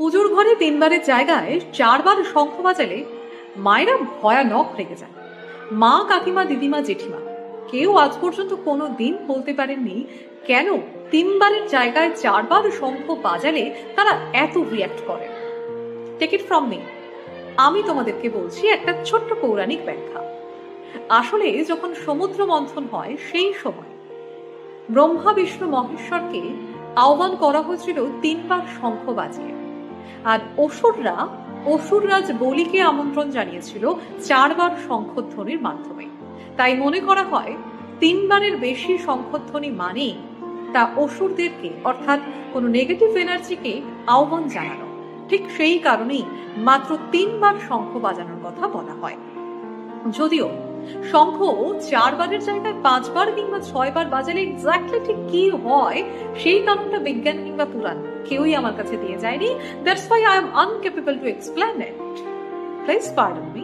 পুজোর ঘরে 3 বারের জায়গায় 4 বার শঙ্খ বাজালে মায়েরা ভয়ানক রেগে যায়। মা, কাকিমা, দিদিমা, জেঠিমা কেউ আজ পর্যন্ত কোনো দিন বলতে পারেননি কেন 3 বারের জায়গায় 4 বার শঙ্খ বাজালে তারা এত রিয়াক্ট করে। টেক ইট ফ্রম মি, আমি তোমাদেরকে বলছি একটা ছোট্ট পৌরাণিক ব্যাখ্যা। আসলে যখন সমুদ্র মন্থন হয় সেই সময় ব্রহ্মা, বিষ্ণু, মহেশ্বরকে আহ্বান করা হয়েছিল 3 বার শঙ্খ বাজিয়ে, আর অসুররাজ বলিকে আমন্ত্রণ জানিয়েছিল 4 বার শঙ্খধ্বনির মাধ্যমে। তাই মনে করা হয় 3 বারের বেশি শঙ্খধ্বনি মানে তা অসুরদেরকে অর্থাৎ কোনো নেগেটিভ এনার্জিকে আহ্বান জানানো। ঠিক সেই কারণেই মাত্র 3 বার শঙ্খ বাজানোর কথা বলা হয়। যদিও শঙ্খ 4 বারের জায়গায় 5 বার কিংবা 6 বার বাজালে এক্স্যাক্টলি ঠিক কি হয় সেই কারণটা বিজ্ঞান কিংবা পুরাণ কেউই আমার কাছে দিয়ে যায়নি। That's why I am uncapable to explain it. Please pardon me.